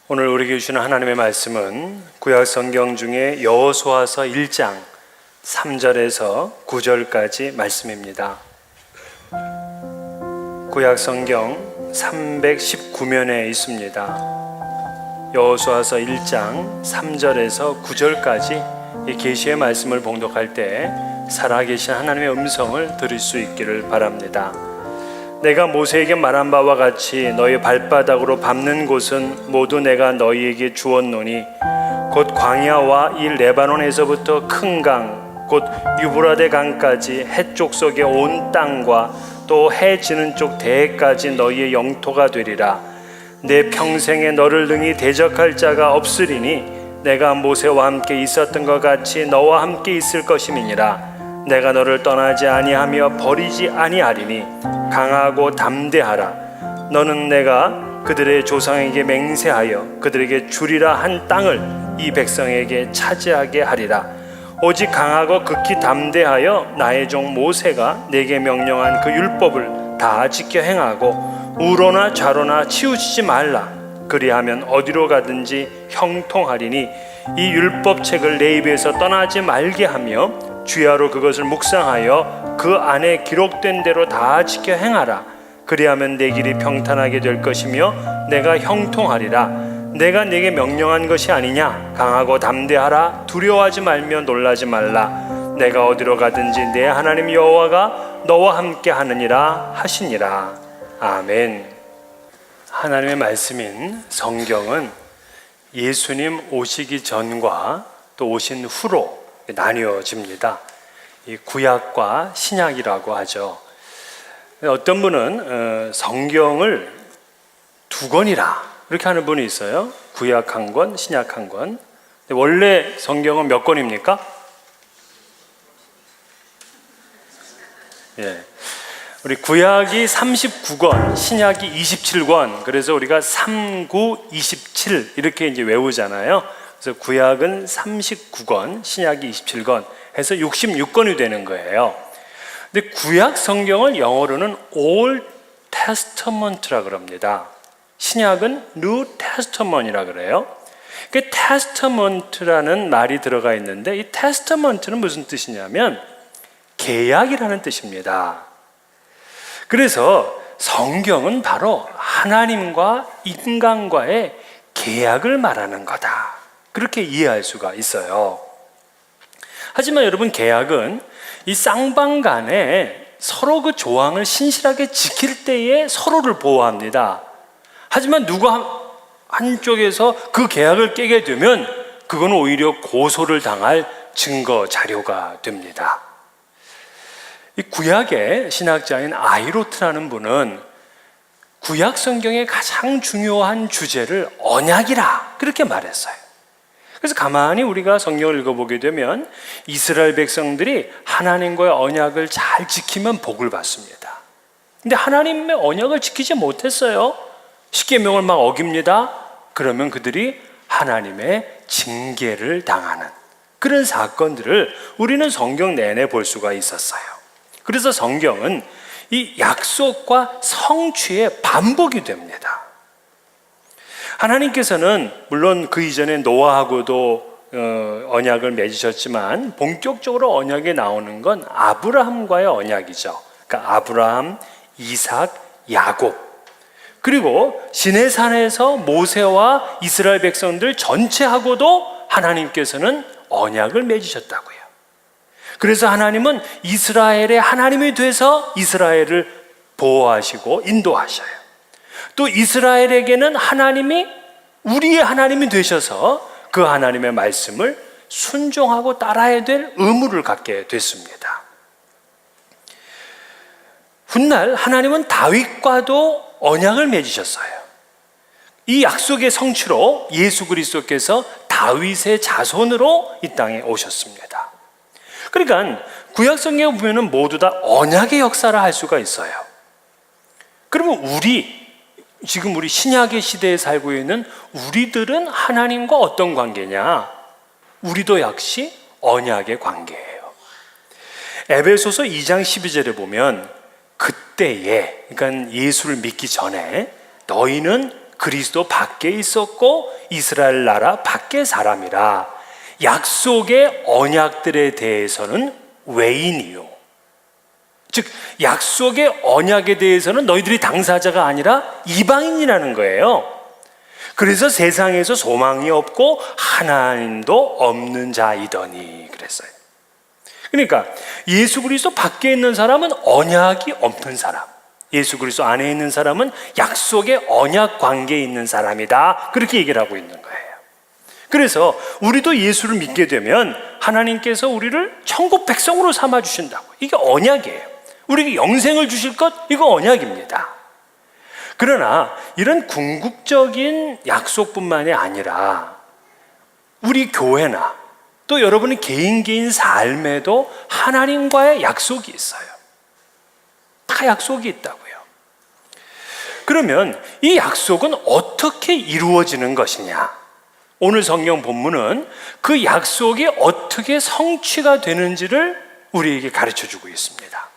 오늘 우리에게 주시는 하나님의 말씀은 구약 성경 중에 여호수아서 1장 3절에서 9절까지 말씀입니다. 구약 성경 319면에 있습니다. 여호수아서 1장 3절에서 9절까지 이 계시의 말씀을 봉독할 때 살아계신 하나님의 음성을 들을 수 있기를 바랍니다. 내가 모세에게 말한 바와 같이 너희 발바닥으로 밟는 곳은 모두 내가 너희에게 주었노니 곧 광야와 이 레바논에서부터 큰 강, 곧 유브라데 강까지 해쪽 속의 온 땅과 또 해 지는 쪽 대해까지 너희의 영토가 되리라. 내 평생에 너를 능히 대적할 자가 없으리니 내가 모세와 함께 있었던 것 같이 너와 함께 있을 것임이니라. 내가 너를 떠나지 아니하며 버리지 아니하리니 강하고 담대하라. 너는 내가 그들의 조상에게 맹세하여 그들에게 주리라 한 땅을 이 백성에게 차지하게 하리라. 오직 강하고 극히 담대하여 나의 종 모세가 내게 명령한 그 율법을 다 지켜 행하고 우로나 좌로나 치우치지 말라. 그리하면 어디로 가든지 형통하리니 이 율법책을 내 입에서 떠나지 말게 하며 주야로 그것을 묵상하여 그 안에 기록된 대로 다 지켜 행하라. 그리하면 내 길이 평탄하게 될 것이며 내가 형통하리라. 내가 네게 명령한 것이 아니냐. 강하고 담대하라. 두려워하지 말며 놀라지 말라. 내가 어디로 가든지 내 하나님 여호와가 너와 함께 하느니라 하시니라. 아멘. 하나님의 말씀인 성경은 예수님 오시기 전과 또 오신 후로 나뉘어집니다. 이 구약과 신약이라고 하죠. 어떤 분은 성경을 두 권이라 이렇게 하는 분이 있어요. 구약 한 권, 신약 한 권. 원래 성경은 몇 권입니까? 예. 우리 구약이 39권, 신약이 27권. 그래서 우리가 39, 27 이렇게 이제 외우잖아요. 그래서 구약은 39권, 신약이 27권 해서 66권이 되는 거예요. 근데 구약 성경을 영어로는 Old Testament라 그럽니다. 신약은 New Testament이라 그래요. 그 Testament라는 말이 들어가 있는데 이 Testament는 무슨 뜻이냐면 계약이라는 뜻입니다. 그래서 성경은 바로 하나님과 인간과의 계약을 말하는 거다. 그렇게 이해할 수가 있어요. 하지만 여러분, 계약은 이 쌍방 간에 서로 그 조항을 신실하게 지킬 때에 서로를 보호합니다. 하지만 누구 한쪽에서 그 계약을 깨게 되면 그건 오히려 고소를 당할 증거 자료가 됩니다. 이 구약의 신학자인 아이로트라는 분은 구약 성경의 가장 중요한 주제를 언약이라 그렇게 말했어요. 그래서 가만히 우리가 성경을 읽어보게 되면 이스라엘 백성들이 하나님과의 언약을 잘 지키면 복을 받습니다. 근데 하나님의 언약을 지키지 못했어요. 십계명을 막 어깁니다. 그러면 그들이 하나님의 징계를 당하는 그런 사건들을 우리는 성경 내내 볼 수가 있었어요. 그래서 성경은 이 약속과 성취의 반복이 됩니다. 하나님께서는 물론 그 이전에 노아하고도 언약을 맺으셨지만 본격적으로 언약이 나오는 건 아브라함과의 언약이죠. 그러니까 아브라함, 이삭, 야곱, 그리고 시내산에서 모세와 이스라엘 백성들 전체하고도 하나님께서는 언약을 맺으셨다고요. 그래서 하나님은 이스라엘의 하나님이 돼서 이스라엘을 보호하시고 인도하셔요. 또 이스라엘에게는 하나님이 우리의 하나님이 되셔서 그 하나님의 말씀을 순종하고 따라야 될 의무를 갖게 됐습니다. 훗날 하나님은 다윗과도 언약을 맺으셨어요. 이 약속의 성취로 예수 그리스도께서 다윗의 자손으로 이 땅에 오셨습니다. 그러니까 구약 성경에 보면은 모두 다 언약의 역사를 할 수가 있어요. 그러면 지금 우리 신약의 시대에 살고 있는 우리들은 하나님과 어떤 관계냐? 우리도 역시 언약의 관계예요. 에베소서 2장 12절에 보면 그때에, 그러니까 예수를 믿기 전에 너희는 그리스도 밖에 있었고 이스라엘 나라 밖의 사람이라. 약속의 언약들에 대해서는 외인이요. 즉 약속의 언약에 대해서는 너희들이 당사자가 아니라 이방인이라는 거예요. 그래서 세상에서 소망이 없고 하나님도 없는 자이더니 그랬어요. 그러니까 예수 그리스도 밖에 있는 사람은 언약이 없는 사람, 예수 그리스도 안에 있는 사람은 약속의 언약 관계에 있는 사람이다, 그렇게 얘기를 하고 있는 거예요. 그래서 우리도 예수를 믿게 되면 하나님께서 우리를 천국 백성으로 삼아주신다고. 이게 언약이에요. 우리에게 영생을 주실 것, 이거 언약입니다. 그러나 이런 궁극적인 약속뿐만이 아니라 우리 교회나 또 여러분의 개인 삶에도 하나님과의 약속이 있어요. 다 약속이 있다고요. 그러면 이 약속은 어떻게 이루어지는 것이냐? 오늘 성경 본문은 그 약속이 어떻게 성취가 되는지를 우리에게 가르쳐주고 있습니다.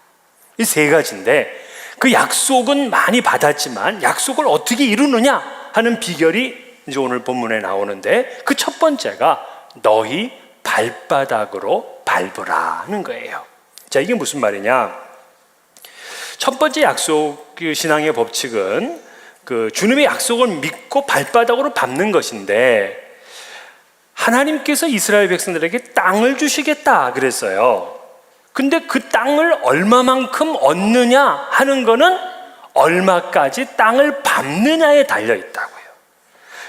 이 세 가지인데, 그 약속은 많이 받았지만 약속을 어떻게 이루느냐 하는 비결이 이제 오늘 본문에 나오는데, 그 첫 번째가 너희 발바닥으로 밟으라 하는 거예요. 자, 이게 무슨 말이냐? 첫 번째 약속, 그 신앙의 법칙은 그 주님의 약속을 믿고 발바닥으로 밟는 것인데, 하나님께서 이스라엘 백성들에게 땅을 주시겠다 그랬어요. 근데 그 땅을 얼마만큼 얻느냐 하는 거는 얼마까지 땅을 밟느냐에 달려 있다고요.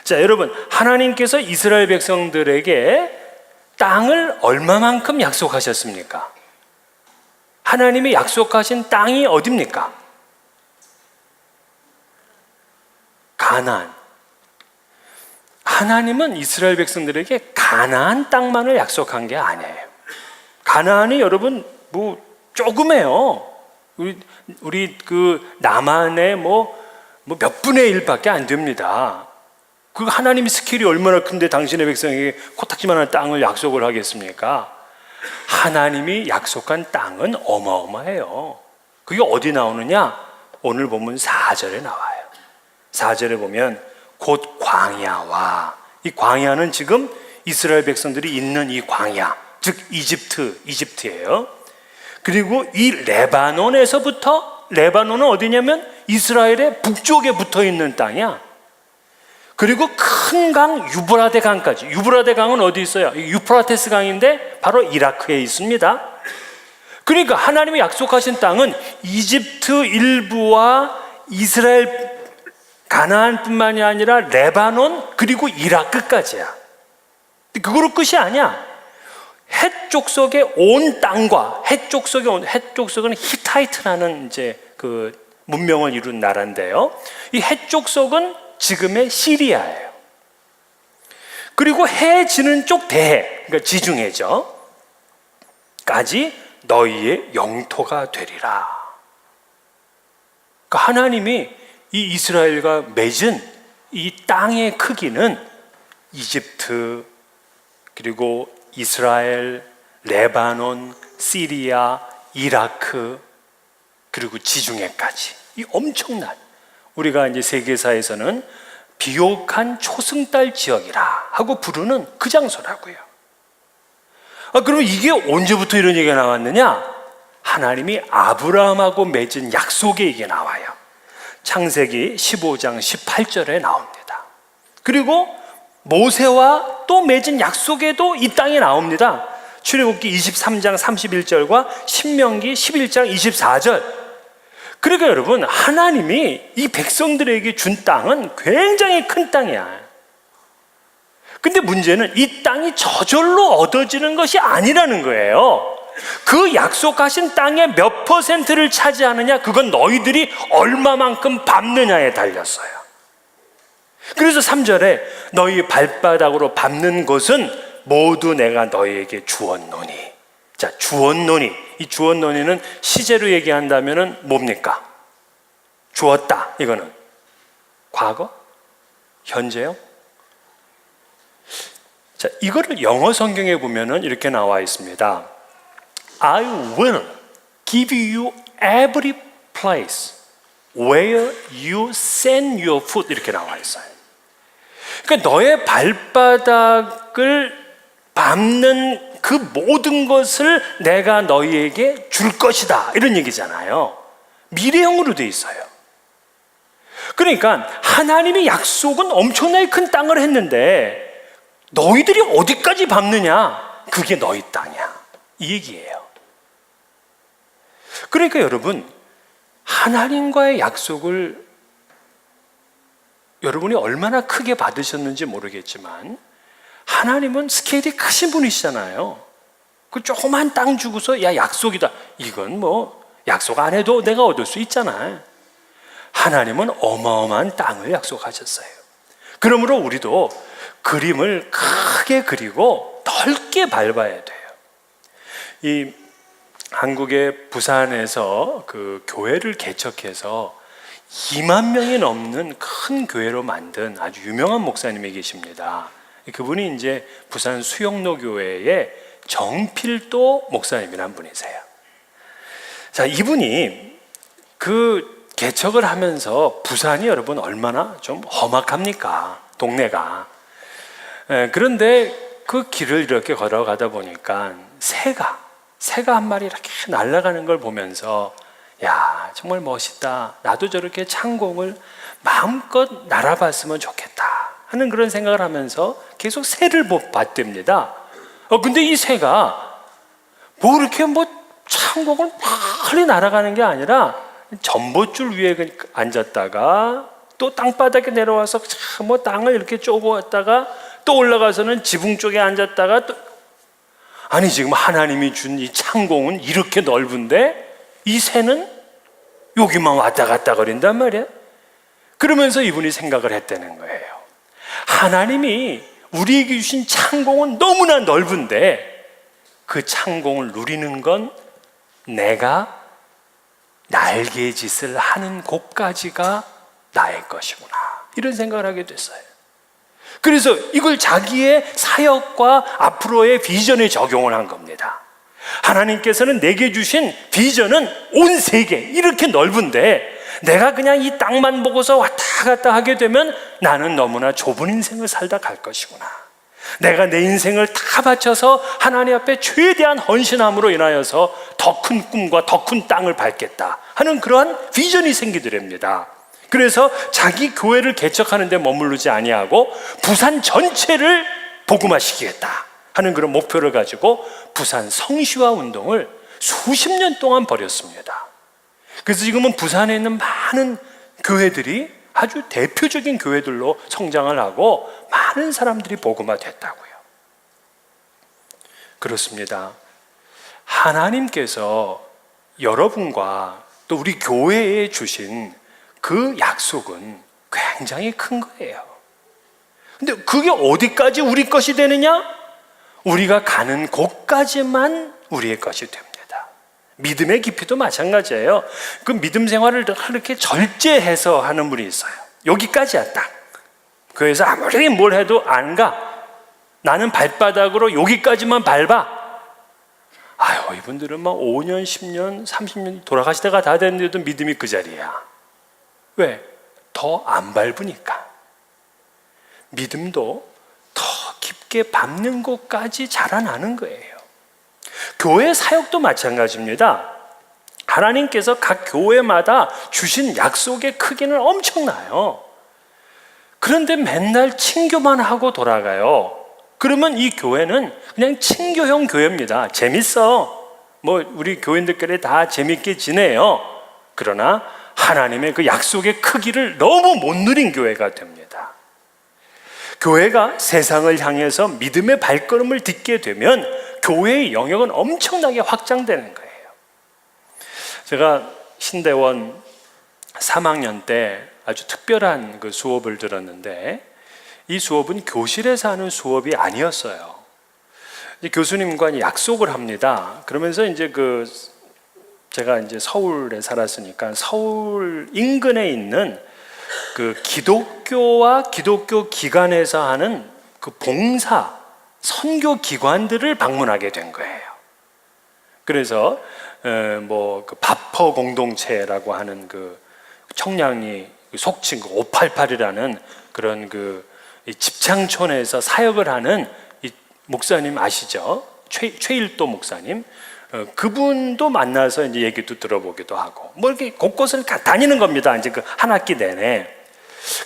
자, 여러분, 하나님께서 이스라엘 백성들에게 땅을 얼마만큼 약속하셨습니까? 하나님이 약속하신 땅이 어디입니까? 가나안. 하나님은 이스라엘 백성들에게 가나안 땅만을 약속한 게 아니에요. 가나안이 여러분 뭐 조금해요. 우리 그 남한의 몇 분의 1밖에 안 됩니다. 그 하나님의 스케일이 얼마나 큰데 당신의 백성에게 코딱지만한 땅을 약속을 하겠습니까? 하나님이 약속한 땅은 어마어마해요. 그게 어디 나오느냐? 오늘 본문 4절에 나와요. 4절에 보면 곧 광야와, 이 광야는 지금 이스라엘 백성들이 있는 이 광야, 즉 이집트예요. 그리고 이 레바논에서부터, 레바논은 어디냐면 이스라엘의 북쪽에 붙어 있는 땅이야. 그리고 큰 강 유브라데 강까지. 유브라데 강은 어디 있어요? 유프라테스 강인데 바로 이라크에 있습니다. 그러니까 하나님이 약속하신 땅은 이집트 일부와 이스라엘 가나안뿐만이 아니라 레바논 그리고 이라크까지야. 그거로 끝이 아니야. 해쪽 속의 온 땅과 해쪽 속은 히타이트라는 이제 그 문명을 이룬 나라인데요. 이 해쪽 속은 지금의 시리아예요. 그리고 해 지는 쪽 대해, 그러니까 지중해죠. 까지 너희의 영토가 되리라. 그러니까 하나님이 이 이스라엘과 맺은 이 땅의 크기는 이집트, 그리고 이스라엘, 레바논, 시리아, 이라크, 그리고 지중해까지, 이 엄청난, 우리가 이제 세계사에서는 비옥한 초승달 지역이라 하고 부르는 그 장소라고요. 그럼 이게 언제부터 이런 얘기가 나왔느냐? 하나님이 아브라함하고 맺은 약속에 이게 나와요. 창세기 15장 18절에 나옵니다. 그리고 모세와 또 맺은 약속에도 이 땅에 나옵니다. 출애굽기 23장 31절과 신명기 11장 24절. 그러니까 여러분, 하나님이 이 백성들에게 준 땅은 굉장히 큰 땅이야. 근데 문제는 이 땅이 저절로 얻어지는 것이 아니라는 거예요. 그 약속하신 땅의 몇 퍼센트를 차지하느냐, 그건 너희들이 얼마만큼 밟느냐에 달렸어요. 그래서 3절에 너희 발바닥으로 밟는 것은 모두 내가 너희에게 주었노니. 자, 주었노니. 이 주었노니는 시제로 얘기한다면 뭡니까? 주었다. 이거는 과거? 현재요? 자, 이거를 영어 성경에 보면은 이렇게 나와 있습니다. I will give you every place where you set your foot 이렇게 나와 있어요. 그러니까 너의 발바닥을 밟는 그 모든 것을 내가 너희에게 줄 것이다 이런 얘기잖아요. 미래형으로 돼 있어요. 그러니까 하나님의 약속은 엄청나게 큰 땅을 했는데 너희들이 어디까지 밟느냐, 그게 너희 땅이야 이 얘기예요. 그러니까 여러분, 하나님과의 약속을 여러분이 얼마나 크게 받으셨는지 모르겠지만 하나님은 스케일이 크신 분이시잖아요. 그 조그만 땅 주고서 야 약속이다, 이건 뭐 약속 안 해도 내가 얻을 수 있잖아요. 하나님은 어마어마한 땅을 약속하셨어요. 그러므로 우리도 그림을 크게 그리고 넓게 밟아야 돼요. 이 한국의 부산에서 그 교회를 개척해서 2만 명이 넘는 큰 교회로 만든 아주 유명한 목사님이 계십니다. 그분이 이제 부산 수영로 교회의 정필도 목사님이라는 분이세요. 자, 이분이 그 개척을 하면서 부산이 여러분 얼마나 좀 험악합니까? 동네가. 그런데 그 길을 이렇게 걸어가다 보니까 새가 한 마리 이렇게 날아가는 걸 보면서 야, 정말 멋있다. 나도 저렇게 창공을 마음껏 날아봤으면 좋겠다 하는 그런 생각을 하면서 계속 새를 봤답니다. 근데 이 새가 뭐 이렇게 뭐 창공을 빨리 날아가는 게 아니라 전봇줄 위에 앉았다가 또 땅바닥에 내려와서 뭐 땅을 이렇게 쪼고 왔다가 또 올라가서는 지붕 쪽에 앉았다가 또, 아니 지금 하나님이 준 이 창공은 이렇게 넓은데 이 새는 여기만 왔다 갔다 거린단 말이야. 그러면서 이분이 생각을 했다는 거예요. 하나님이 우리에게 주신 창공은 너무나 넓은데 그 창공을 누리는 건 내가 날개짓을 하는 곳까지가 나의 것이구나, 이런 생각을 하게 됐어요. 그래서 이걸 자기의 사역과 앞으로의 비전에 적용을 한 겁니다. 하나님께서는 내게 주신 비전은 온 세계 이렇게 넓은데 내가 그냥 이 땅만 보고서 왔다 갔다 하게 되면 나는 너무나 좁은 인생을 살다 갈 것이구나. 내가 내 인생을 다 바쳐서 하나님 앞에 최대한 헌신함으로 인하여서 더 큰 꿈과 더 큰 땅을 밟겠다 하는 그러한 비전이 생기더랍니다. 그래서 자기 교회를 개척하는 데 머무르지 아니하고 부산 전체를 복음화시키겠다 하는 그런 목표를 가지고 부산 성시화 운동을 수십 년 동안 벌였습니다. 그래서 지금은 부산에 있는 많은 교회들이 아주 대표적인 교회들로 성장을 하고 많은 사람들이 복음화됐다고요. 그렇습니다. 하나님께서 여러분과 또 우리 교회에 주신 그 약속은 굉장히 큰 거예요. 근데 그게 어디까지 우리 것이 되느냐? 우리가 가는 곳까지만 우리의 것이 됩니다. 믿음의 깊이도 마찬가지예요. 그 믿음 생활을 그렇게 절제해서 하는 분이 있어요. 여기까지야 딱. 그래서 아무리 뭘 해도 안 가. 나는 발바닥으로 여기까지만 밟아. 아유, 이분들은 막 5년, 10년, 30년 돌아가실 때가 다 됐는데도 믿음이 그 자리야. 왜? 더 안 밟으니까. 믿음도 더 깊게 밟는 곳까지 자라나는 거예요. 교회 사역도 마찬가지입니다. 하나님께서 각 교회마다 주신 약속의 크기는 엄청나요. 그런데 맨날 친교만 하고 돌아가요. 그러면 이 교회는 그냥 친교형 교회입니다. 재밌어. 뭐 우리 교인들끼리 다 재밌게 지내요. 그러나 하나님의 그 약속의 크기를 너무 못 누린 교회가 됩니다. 교회가 세상을 향해서 믿음의 발걸음을 딛게 되면 교회의 영역은 엄청나게 확장되는 거예요. 제가 신대원 3학년 때 아주 특별한 그 수업을 들었는데 이 수업은 교실에서 하는 수업이 아니었어요. 교수님과 약속을 합니다. 그러면서 이제 제가 이제 서울에 살았으니까 서울 인근에 있는 그 기독교와 기독교 기관에서 하는 그 봉사, 선교 기관들을 방문하게 된 거예요. 그래서 뭐 그 바퍼 공동체라고 하는 그 청량리 속칭 588이라는 그런 이 집창촌에서 사역을 하는 이 목사님 아시죠? 최일도 목사님. 그분도 만나서 이제 얘기도 들어보기도 하고 뭐 이렇게 곳곳을 다니는 겁니다. 이제 그 한 학기 내내.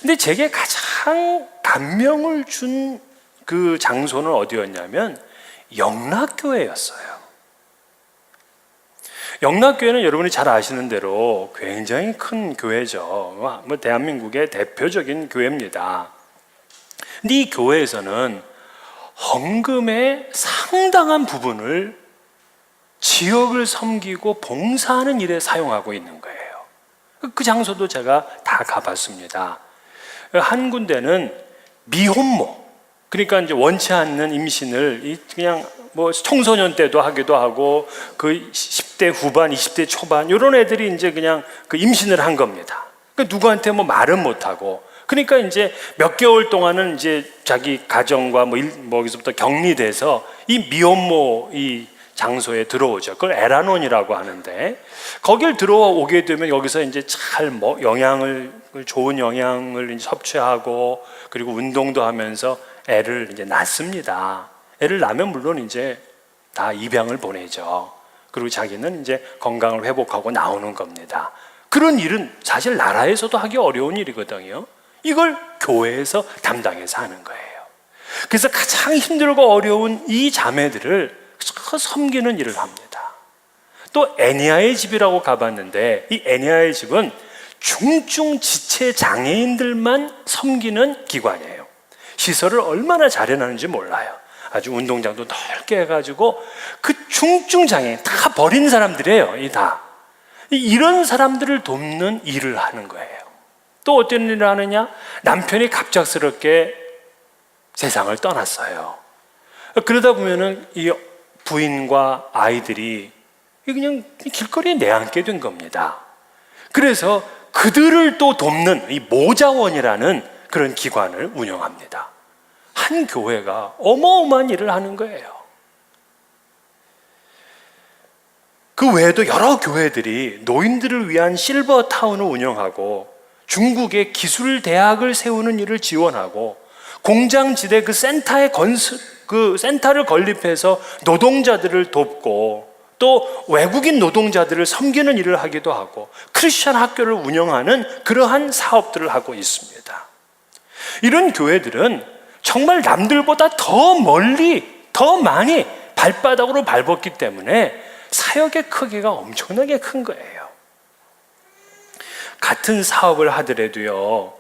근데 제게 가장 감명을 준 그 장소는 어디였냐면 영락교회였어요. 영락교회는 여러분이 잘 아시는 대로 굉장히 큰 교회죠. 뭐 대한민국의 대표적인 교회입니다. 근데 이 교회에서는 헌금의 상당한 부분을 지역을 섬기고 봉사하는 일에 사용하고 있는 거예요. 그 장소도 제가 다 가봤습니다. 한 군데는 미혼모, 그러니까 이제 원치 않는 임신을 그냥 뭐 청소년 때도 하기도 하고 그 10대 후반, 20대 초반 이런 애들이 이제 그냥 그 임신을 한 겁니다. 그러니까 누구한테 뭐 말은 못 하고, 그러니까 이제 몇 개월 동안은 이제 자기 가정과 뭐 여기서부터 격리돼서 이 미혼모 이 장소에 들어오죠. 그걸 에라논이라고 하는데, 거길 들어오게 되면 여기서 이제 잘 좋은 영양을 이제 섭취하고 그리고 운동도 하면서 애를 이제 낳습니다. 애를 낳으면 물론 이제 다 입양을 보내죠. 그리고 자기는 이제 건강을 회복하고 나오는 겁니다. 그런 일은 사실 나라에서도 하기 어려운 일이거든요. 이걸 교회에서 담당해서 하는 거예요. 그래서 가장 힘들고 어려운 이 자매들을 섬기는 일을 합니다. 또 애니아의 집이라고 가봤는데, 이 애니아의 집은 중증 지체 장애인들만 섬기는 기관이에요. 시설을 얼마나 잘 해놨는지 몰라요. 아주 운동장도 넓게 해가지고 그 중증 장애인 다 버린 사람들이에요. 이런 사람들을 돕는 일을 하는 거예요. 또 어떤 일을 하느냐? 남편이 갑작스럽게 세상을 떠났어요. 그러다 보면은 이 부인과 아이들이 그냥 길거리에 내앉게 된 겁니다. 그래서 그들을 또 돕는 이 모자원이라는 그런 기관을 운영합니다. 한 교회가 어마어마한 일을 하는 거예요. 그 외에도 여러 교회들이 노인들을 위한 실버타운을 운영하고 중국의 기술대학을 세우는 일을 지원하고 공장지대 그 센터를 건립해서 노동자들을 돕고 또 외국인 노동자들을 섬기는 일을 하기도 하고 크리스천 학교를 운영하는 그러한 사업들을 하고 있습니다. 이런 교회들은 정말 남들보다 더 멀리, 더 많이 발바닥으로 밟았기 때문에 사역의 크기가 엄청나게 큰 거예요. 같은 사업을 하더라도요,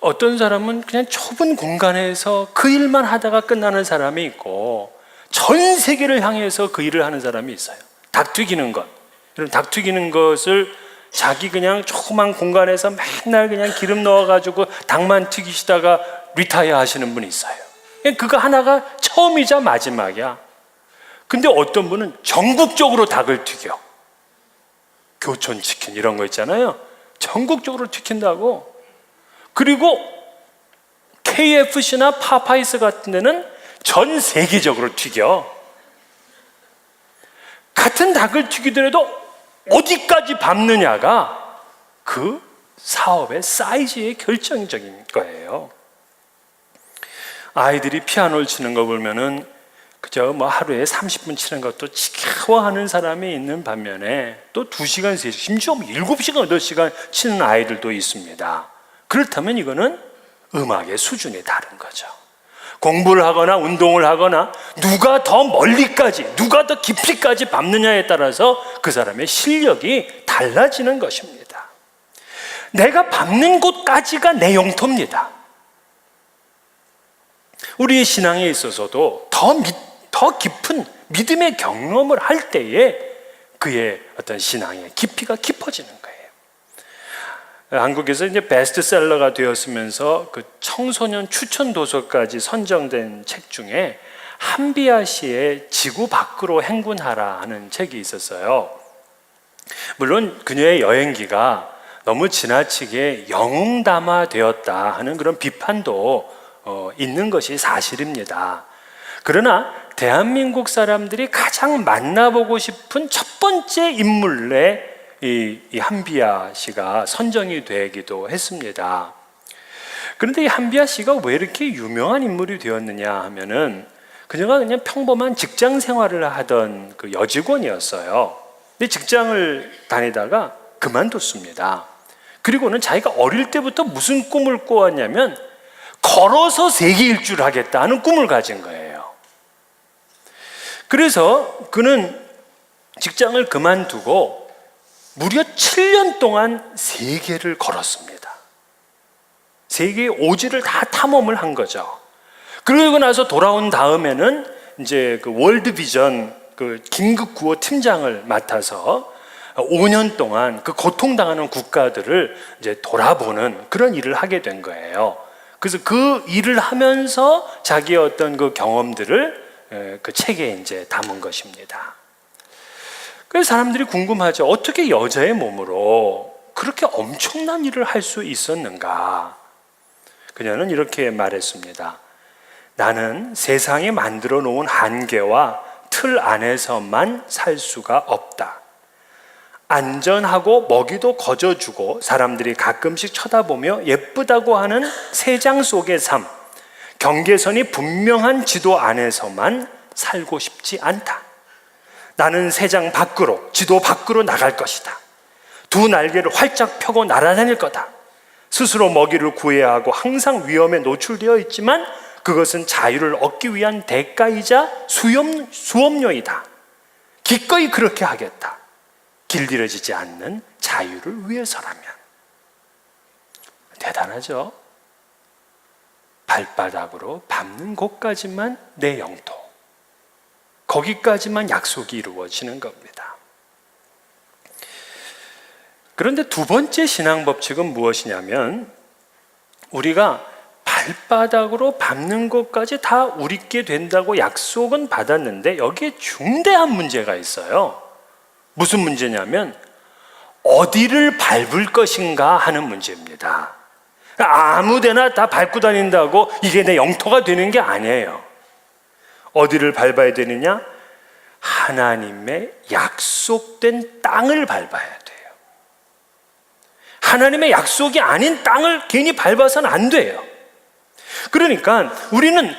어떤 사람은 그냥 좁은 공간에서 그 일만 하다가 끝나는 사람이 있고 전 세계를 향해서 그 일을 하는 사람이 있어요. 닭 튀기는 것. 그럼 닭 튀기는 것을 자기 그냥 조그만 공간에서 맨날 그냥 기름 넣어가지고 닭만 튀기시다가 리타이어 하시는 분이 있어요. 그거 하나가 처음이자 마지막이야. 근데 어떤 분은 전국적으로 닭을 튀겨. 교촌치킨 이런 거 있잖아요. 전국적으로 튀긴다고. 그리고 KFC나 파파이스 같은 데는 전 세계적으로 튀겨. 같은 닭을 튀기더라도 어디까지 밟느냐가 그 사업의 사이즈의 결정적인 거예요. 아이들이 피아노를 치는 거 보면은 그저 뭐 하루에 30분 치는 것도 지겨워하는 사람이 있는 반면에 또 2시간, 3시간, 심지어 7시간, 8시간 치는 아이들도 있습니다. 그렇다면 이거는 음악의 수준이 다른 거죠. 공부를 하거나 운동을 하거나 누가 더 멀리까지, 누가 더 깊이까지 밟느냐에 따라서 그 사람의 실력이 달라지는 것입니다. 내가 밟는 곳까지가 내 영토입니다. 우리의 신앙에 있어서도 더 깊은 믿음의 경험을 할 때에 그의 어떤 신앙의 깊이가 깊어지는 거예요. 한국에서 이제 베스트셀러가 되었으면서 그 청소년 추천 도서까지 선정된 책 중에 한비아 씨의 지구 밖으로 행군하라 하는 책이 있었어요. 물론 그녀의 여행기가 너무 지나치게 영웅담화 되었다 하는 그런 비판도 있는 것이 사실입니다. 그러나 대한민국 사람들이 가장 만나보고 싶은 첫 번째 인물의 이 한비야 씨가 선정이 되기도 했습니다. 그런데 이 한비야 씨가 왜 이렇게 유명한 인물이 되었느냐 하면은 그녀가 그냥 평범한 직장 생활을 하던 그 여직원이었어요. 근데 직장을 다니다가 그만뒀습니다. 그리고는 자기가 어릴 때부터 무슨 꿈을 꾸었냐면 걸어서 세계 일주를 하겠다 하는 꿈을 가진 거예요. 그래서 그는 직장을 그만두고 무려 7년 동안 세계를 걸었습니다. 세계의 오지를 다 탐험을 한 거죠. 그러고 나서 돌아온 다음에는 이제 그 월드 비전 그 긴급 구호 팀장을 맡아서 5년 동안 그 고통당하는 국가들을 이제 돌아보는 그런 일을 하게 된 거예요. 그래서 그 일을 하면서 자기의 어떤 그 경험들을 그 책에 이제 담은 것입니다. 그래서 사람들이 궁금하죠. 어떻게 여자의 몸으로 그렇게 엄청난 일을 할 수 있었는가? 그녀는 이렇게 말했습니다. 나는 세상이 만들어 놓은 한계와 틀 안에서만 살 수가 없다. 안전하고 먹이도 거저주고 사람들이 가끔씩 쳐다보며 예쁘다고 하는 세상 속의 삶, 경계선이 분명한 지도 안에서만 살고 싶지 않다. 나는 세상 밖으로, 지도 밖으로 나갈 것이다. 두 날개를 활짝 펴고 날아다닐 거다. 스스로 먹이를 구해야 하고 항상 위험에 노출되어 있지만 그것은 자유를 얻기 위한 대가이자 수업료이다. 기꺼이 그렇게 하겠다. 길들여지지 않는 자유를 위해서라면. 대단하죠? 발바닥으로 밟는 곳까지만 내 영토. 거기까지만 약속이 이루어지는 겁니다. 그런데 두 번째 신앙 법칙은 무엇이냐면 우리가 발바닥으로 밟는 것까지 다 우리께 된다고 약속은 받았는데 여기에 중대한 문제가 있어요. 무슨 문제냐면 어디를 밟을 것인가 하는 문제입니다. 아무데나 다 밟고 다닌다고 이게 내 영토가 되는 게 아니에요. 어디를 밟아야 되느냐? 하나님의 약속된 땅을 밟아야 돼요. 하나님의 약속이 아닌 땅을 괜히 밟아서는 안 돼요. 그러니까 우리는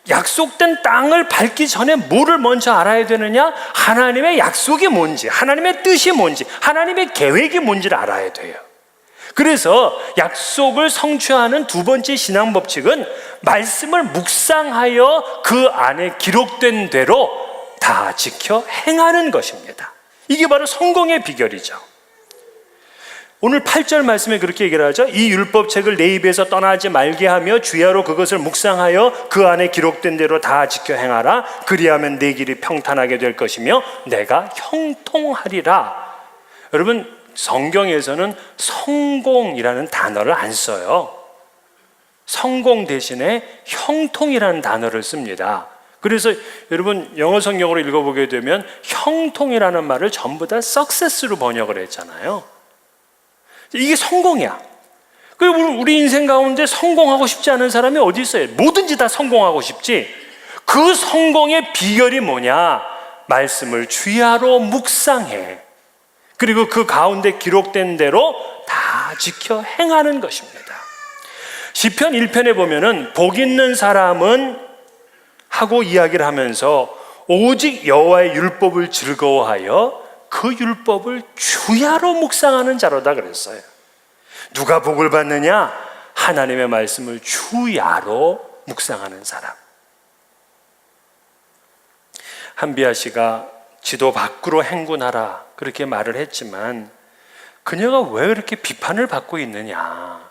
약속된 땅을 밟기 전에 뭐를 먼저 알아야 되느냐? 하나님의 약속이 뭔지, 하나님의 뜻이 뭔지, 하나님의 계획이 뭔지를 알아야 돼요. 그래서 약속을 성취하는 두 번째 신앙 법칙은 말씀을 묵상하여 그 안에 기록된 대로 다 지켜 행하는 것입니다. 이게 바로 성공의 비결이죠. 오늘 8절 말씀에 그렇게 얘기를 하죠. 이 율법책을 내 입에서 떠나지 말게 하며 주야로 그것을 묵상하여 그 안에 기록된 대로 다 지켜 행하라. 그리하면 내 길이 평탄하게 될 것이며 내가 형통하리라. 여러분, 성경에서는 성공이라는 단어를 안 써요. 성공 대신에 형통이라는 단어를 씁니다. 그래서 여러분 영어 성경으로 읽어보게 되면 형통이라는 말을 전부 다 success로 번역을 했잖아요. 이게 성공이야. 그리고 우리 인생 가운데 성공하고 싶지 않은 사람이 어디 있어요? 뭐든지 다 성공하고 싶지. 그 성공의 비결이 뭐냐? 말씀을 주야로 묵상해. 그리고 그 가운데 기록된 대로 다 지켜 행하는 것입니다. 시편 1편에 보면은 복 있는 사람은 하고 이야기를 하면서 오직 여호와의 율법을 즐거워하여 그 율법을 주야로 묵상하는 자로다 그랬어요. 누가 복을 받느냐? 하나님의 말씀을 주야로 묵상하는 사람. 한비야 씨가 지도 밖으로 행군하라 그렇게 말을 했지만 그녀가 왜 그렇게 비판을 받고 있느냐?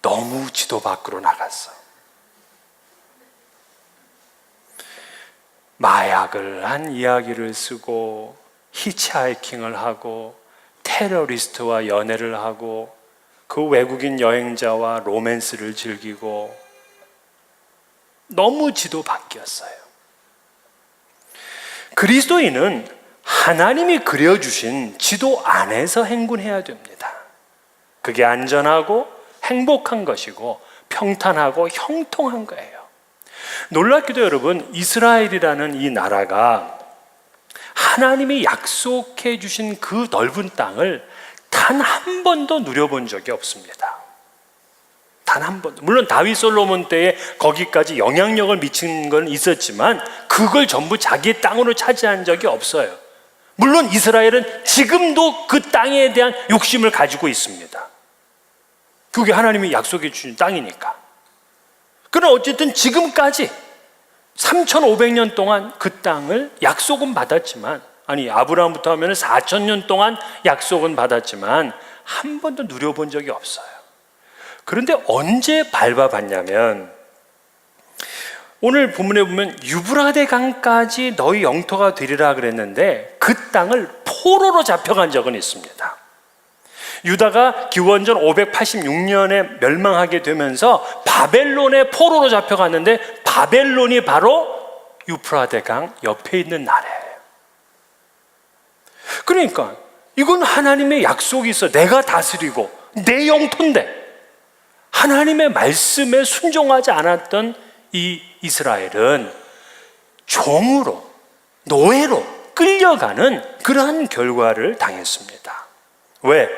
너무 지도 밖으로 나갔어. 마약을 한 이야기를 쓰고 히치하이킹을 하고 테러리스트와 연애를 하고 그 외국인 여행자와 로맨스를 즐기고 너무 지도 밖이었어요. 그리스도인은 하나님이 그려주신 지도 안에서 행군해야 됩니다. 그게 안전하고 행복한 것이고 평탄하고 형통한 거예요. 놀랍게도 여러분, 이스라엘이라는 이 나라가 하나님이 약속해 주신 그 넓은 땅을 단 한 번도 누려본 적이 없습니다. 단 한 번도. 물론 다윗 솔로몬 때에 거기까지 영향력을 미친 건 있었지만 그걸 전부 자기의 땅으로 차지한 적이 없어요. 물론 이스라엘은 지금도 그 땅에 대한 욕심을 가지고 있습니다. 그게 하나님이 약속해 주신 땅이니까. 그러나 어쨌든 지금까지 3,500년 동안 그 땅을 약속은 받았지만, 아니 아브라함부터 하면 4,000년 동안 약속은 받았지만 한 번도 누려본 적이 없어요. 그런데 언제 밟아봤냐면, 오늘 본문에 보면 유브라데 강까지 너희 영토가 되리라 그랬는데 그 땅을 포로로 잡혀간 적은 있습니다. 유다가 기원전 586년에 멸망하게 되면서 바벨론의 포로로 잡혀갔는데 바벨론이 바로 유프라데 강 옆에 있는 나라예요. 그러니까 이건 하나님의 약속이 있어. 내가 다스리고 내 영토인데 하나님의 말씀에 순종하지 않았던 이 이스라엘은 종으로, 노예로 끌려가는 그러한 결과를 당했습니다. 왜?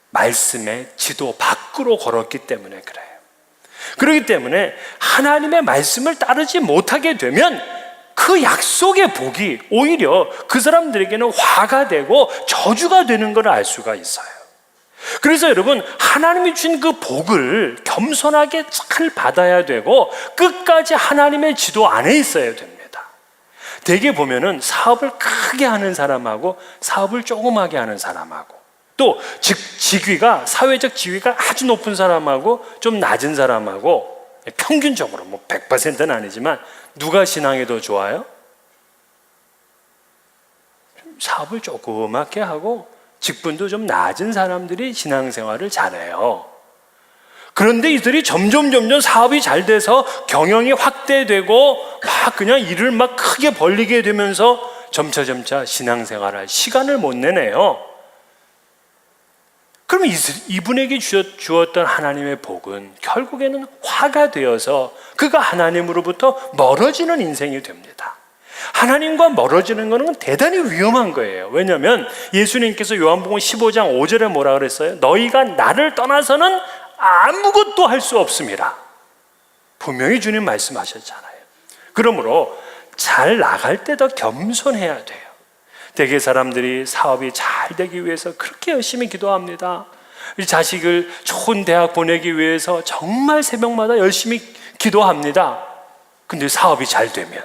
말씀의 지도 밖으로 걸었기 때문에 그래요. 그렇기 때문에 하나님의 말씀을 따르지 못하게 되면 그 약속의 복이 오히려 그 사람들에게는 화가 되고 저주가 되는 걸 알 수가 있어요. 그래서 여러분, 하나님이 주신 그 복을 겸손하게 잘 받아야 되고 끝까지 하나님의 지도 안에 있어야 됩니다. 대개 보면은 사업을 크게 하는 사람하고 사업을 조그맣게 하는 사람하고 또 직위가, 사회적 지위가 아주 높은 사람하고 좀 낮은 사람하고 평균적으로 100%는 아니지만 누가 신앙이 더 좋아요? 사업을 조그맣게 하고 직분도 좀 낮은 사람들이 신앙생활을 잘해요. 그런데 이들이 점점 사업이 잘 돼서 경영이 확대되고 막 그냥 일을 막 크게 벌리게 되면서 점차 신앙생활할 시간을 못 내네요. 그럼 이분에게 주었던 하나님의 복은 결국에는 화가 되어서 그가 하나님으로부터 멀어지는 인생이 됩니다. 하나님과 멀어지는 것은 대단히 위험한 거예요. 왜냐하면 예수님께서 요한복음 15장 5절에 뭐라 그랬어요? 너희가 나를 떠나서는 아무것도 할 수 없습니다. 분명히 주님 말씀하셨잖아요. 그러므로 잘 나갈 때 더 겸손해야 돼요. 대개 사람들이 사업이 잘 되기 위해서 그렇게 열심히 기도합니다. 우리 자식을 좋은 대학 보내기 위해서 정말 새벽마다 열심히 기도합니다. 근데 사업이 잘 되면,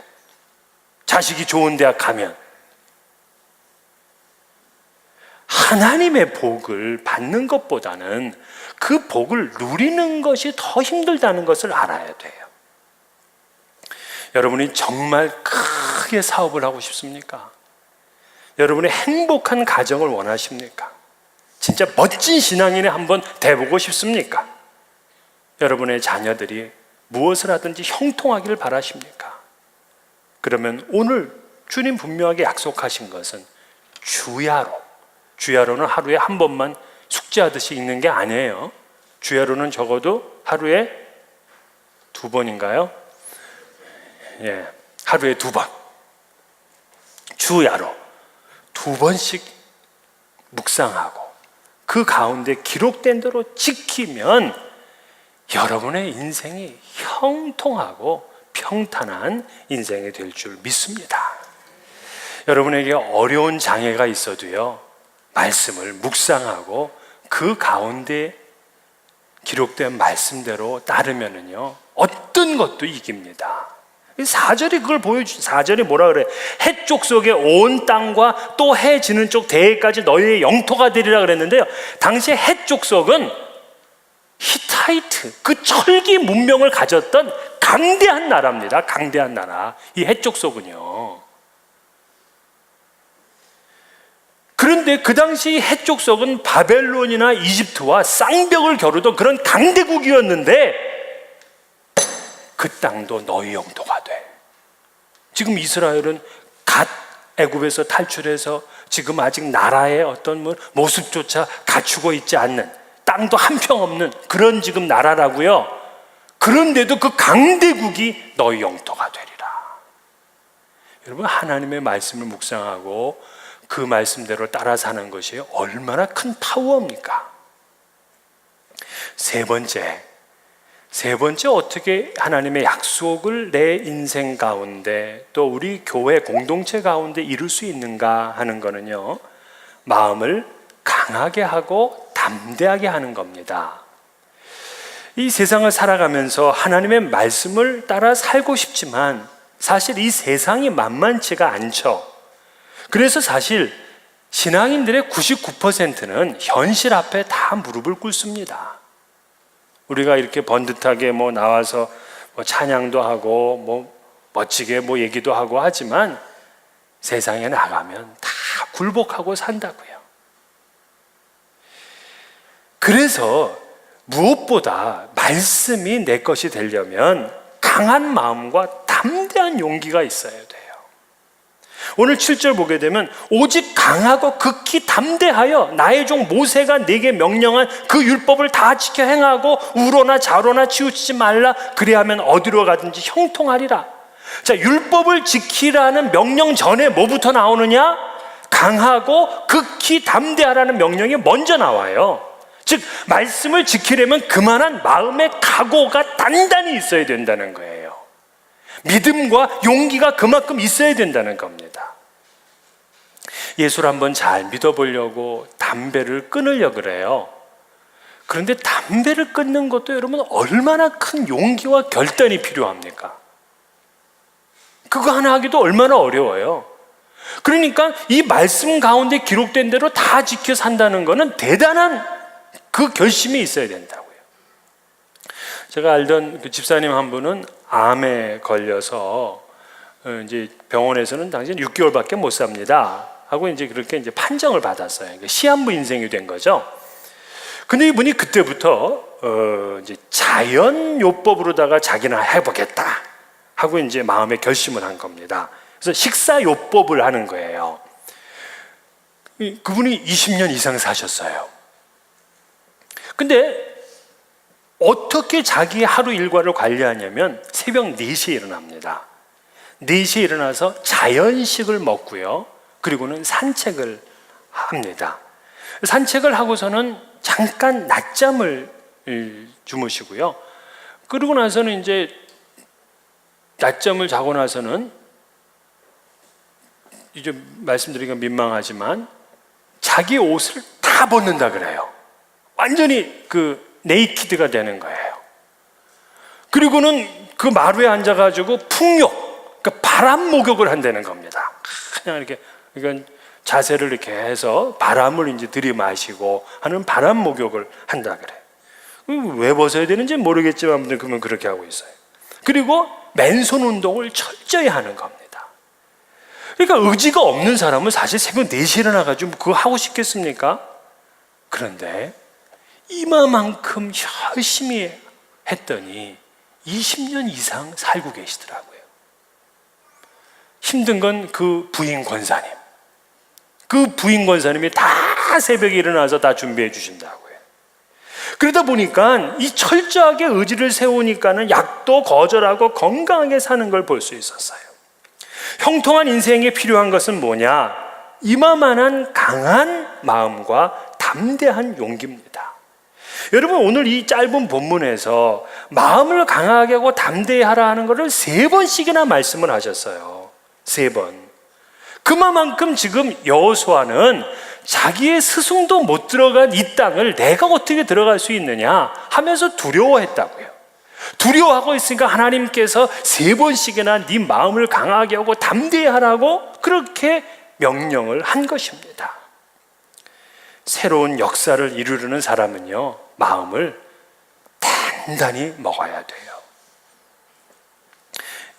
자식이 좋은 대학 가면 하나님의 복을 받는 것보다는 그 복을 누리는 것이 더 힘들다는 것을 알아야 돼요. 여러분이 정말 크게 사업을 하고 싶습니까? 여러분의 행복한 가정을 원하십니까? 진짜 멋진 신앙인에 한번 돼보고 싶습니까? 여러분의 자녀들이 무엇을 하든지 형통하기를 바라십니까? 그러면 오늘 주님 분명하게 약속하신 것은 주야로는 하루에 한 번만 숙제하듯이 읽는 게 아니에요. 주야로는 적어도 하루에 2번인가요? 예, 하루에 2번. 주야로 2번씩 묵상하고 그 가운데 기록된 대로 지키면 여러분의 인생이 형통하고 평탄한 인생이 될 줄 믿습니다. 여러분에게 어려운 장애가 있어도요, 말씀을 묵상하고 그 가운데 기록된 말씀대로 따르면은요, 어떤 것도 이깁니다. 4절이 그걸 4절이 뭐라 그래? 해 쪽 속에 온 땅과 또 해 지는 쪽 대해까지 너희의 영토가 되리라 그랬는데요, 당시에 해 쪽 속은 히타이트, 그 철기 문명을 가졌던 강대한 나라입니다. 강대한 나라, 이 해 쪽 속은요. 그런데 그 당시 해 쪽 속은 바벨론이나 이집트와 쌍벽을 겨루던 그런 강대국이었는데 그 땅도 너희 영토가 돼. 지금 이스라엘은 갓 애굽에서 탈출해서 지금 아직 나라의 어떤 모습조차 갖추고 있지 않는, 땅도 한 평 없는 그런 지금 나라라고요. 그런데도 그 강대국이 너희 영토가 되리라. 여러분, 하나님의 말씀을 묵상하고 그 말씀대로 따라 사는 것이 얼마나 큰 파워입니까? 세 번째, 어떻게 하나님의 약속을 내 인생 가운데 또 우리 교회 공동체 가운데 이룰 수 있는가 하는 거는요, 마음을 강하게 하고 담대하게 하는 겁니다. 이 세상을 살아가면서 하나님의 말씀을 따라 살고 싶지만 사실 이 세상이 만만치가 않죠. 그래서 사실 신앙인들의 99%는 현실 앞에 다 무릎을 꿇습니다. 우리가 이렇게 번듯하게 나와서 찬양도 하고 멋지게 얘기도 하고 하지만 세상에 나가면 다 굴복하고 산다고요. 그래서 무엇보다 말씀이 내 것이 되려면 강한 마음과 담대한 용기가 있어야 돼요. 오늘 7절 보게 되면 오직 강하고 극히 담대하여 나의 종 모세가 내게 명령한 그 율법을 다 지켜 행하고 우로나 좌로나 치우치지 말라. 그리하면 어디로 가든지 형통하리라. 자, 율법을 지키라는 명령 전에 뭐부터 나오느냐? 강하고 극히 담대하라는 명령이 먼저 나와요. 즉 말씀을 지키려면 그만한 마음의 각오가 단단히 있어야 된다는 거예요. 믿음과 용기가 그만큼 있어야 된다는 겁니다. 예수를 한번 잘 믿어보려고 담배를 끊으려고 그래요. 그런데 담배를 끊는 것도 여러분 얼마나 큰 용기와 결단이 필요합니까? 그거 하나 하기도 얼마나 어려워요. 그러니까 이 말씀 가운데 기록된 대로 다 지켜 산다는 것은 대단한 그 결심이 있어야 된다고요. 제가 알던 그 집사님 한 분은 암에 걸려서 이제 병원에서는 당신 6개월밖에 못 삽니다 하고 이제 그렇게 이제 판정을 받았어요. 그러니까 시한부 인생이 된 거죠. 근데 이분이 그때부터 이제 자연요법으로다가 자기는 해보겠다 하고 이제 마음에 결심을 한 겁니다. 그래서 식사요법을 하는 거예요. 그분이 20년 이상 사셨어요. 근데 어떻게 자기 하루 일과를 관리하냐면 새벽 4시에 일어납니다. 4시에 일어나서 자연식을 먹고요. 그리고는 산책을 합니다. 산책을 하고서는 잠깐 낮잠을 주무시고요. 그러고 나서는 이제 낮잠을 자고 나서는 이제 말씀드리기가 민망하지만 자기 옷을 다 벗는다 그래요. 완전히 네이키드가 되는 거예요. 그리고는 그 마루에 앉아가지고 풍욕, 바람 목욕을 한다는 겁니다. 그냥 이렇게 자세를 이렇게 해서 바람을 이제 들이마시고 하는 바람 목욕을 한다 그래. 왜 벗어야 되는지 모르겠지만 아무튼 그러면 그렇게 하고 있어요. 그리고 맨손 운동을 철저히 하는 겁니다. 그러니까 의지가 없는 사람은 사실 새벽 4시에 일어나가지고 그거 하고 싶겠습니까? 그런데 이마만큼 열심히 했더니 20년 이상 살고 계시더라고요. 힘든 건 그 부인 권사님. 그 부인 권사님이 다 새벽에 일어나서 다 준비해 주신다고요. 그러다 보니까 이 철저하게 의지를 세우니까는 약도 거절하고 건강하게 사는 걸 볼 수 있었어요. 형통한 인생에 필요한 것은 뭐냐? 이마만한 강한 마음과 담대한 용기입니다. 여러분, 오늘 이 짧은 본문에서 마음을 강하게 하고 담대히 하라 하는 것을 3번씩이나 말씀을 하셨어요. 3번. 그만큼 지금 여호수아는 자기의 스승도 못 들어간 이 땅을 내가 어떻게 들어갈 수 있느냐 하면서 두려워했다고요. 두려워하고 있으니까 하나님께서 3번씩이나 네 마음을 강하게 하고 담대히 하라고 그렇게 명령을 한 것입니다. 새로운 역사를 이루려는 사람은요, 마음을 단단히 먹어야 돼요.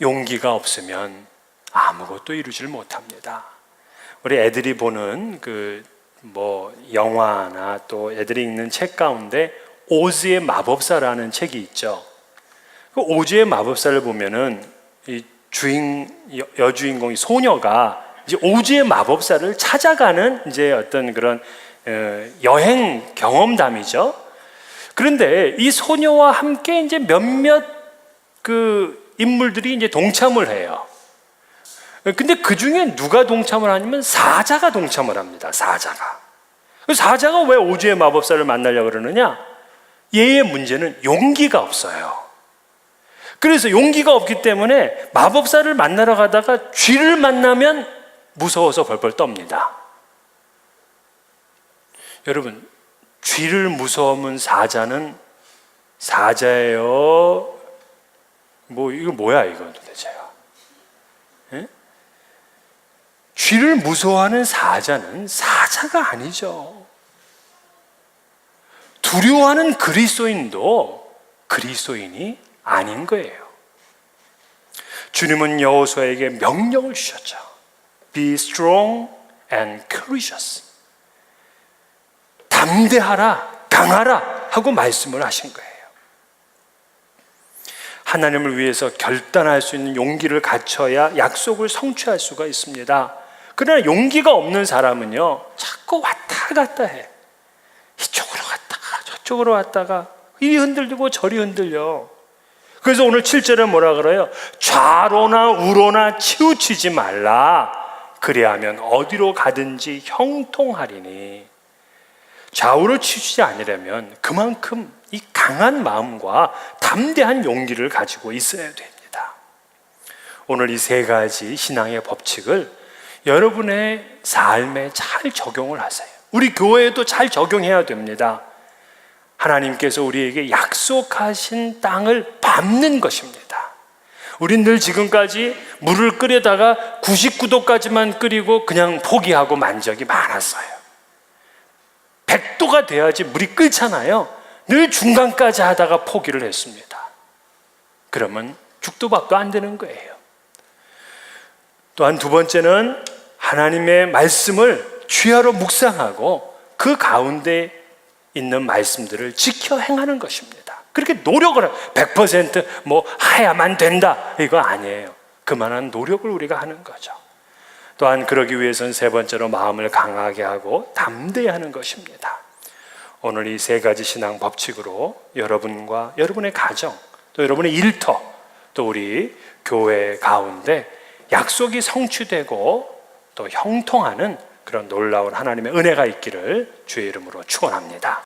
용기가 없으면 아무것도 이루질 못합니다. 우리 애들이 보는 영화나 또 애들이 읽는 책 가운데 오즈의 마법사라는 책이 있죠. 그 오즈의 마법사를 보면은 이 여주인공이 소녀가 이제 오즈의 마법사를 찾아가는 이제 어떤 그런 여행 경험담이죠. 그런데 이 소녀와 함께 이제 몇몇 그 인물들이 이제 동참을 해요. 근데 그 중에 누가 동참을 하냐면 사자가 동참을 합니다. 사자가 왜 오주의 마법사를 만나려고 그러느냐? 얘의 문제는 용기가 없어요. 그래서 용기가 없기 때문에 마법사를 만나러 가다가 쥐를 만나면 무서워서 벌벌 떱니다. 여러분, 쥐를 무서워하는 사자는 사자예요? 이거 뭐야 이거 도대체가? 예? 쥐를 무서워하는 사자는 사자가 아니죠. 두려워하는 그리스도인도 그리스도인이 아닌 거예요. 주님은 여호수아에게 명령을 주셨죠. Be strong and courageous. 담대하라, 강하라 하고 말씀을 하신 거예요. 하나님을 위해서 결단할 수 있는 용기를 갖춰야 약속을 성취할 수가 있습니다. 그러나 용기가 없는 사람은요, 자꾸 왔다 갔다 해. 이쪽으로 갔다가 저쪽으로 왔다가 이리 흔들리고 저리 흔들려. 그래서 오늘 7절에 뭐라 그래요? 좌로나 우로나 치우치지 말라. 그리하면 어디로 가든지 형통하리니. 좌우로 치우치지 않으려면 그만큼 이 강한 마음과 담대한 용기를 가지고 있어야 됩니다. 오늘 이 세 가지 신앙의 법칙을 여러분의 삶에 잘 적용을 하세요. 우리 교회에도 잘 적용해야 됩니다. 하나님께서 우리에게 약속하신 땅을 밟는 것입니다. 우린 늘 지금까지 물을 끓여다가 99도까지만 끓이고 그냥 포기하고 만 적이 많았어요. 100도가 돼야지 물이 끓잖아요. 늘 중간까지 하다가 포기를 했습니다. 그러면 죽도 밥도 안 되는 거예요. 또한 두 번째는 하나님의 말씀을 주야로 묵상하고 그 가운데 있는 말씀들을 지켜 행하는 것입니다. 그렇게 노력을 100% 해야만 된다 이거 아니에요. 그만한 노력을 우리가 하는 거죠. 또한 그러기 위해서는 세 번째로 마음을 강하게 하고 담대하는 것입니다. 오늘 이 세 가지 신앙 법칙으로 여러분과 여러분의 가정, 또 여러분의 일터, 또 우리 교회 가운데 약속이 성취되고 또 형통하는 그런 놀라운 하나님의 은혜가 있기를 주의 이름으로 축원합니다.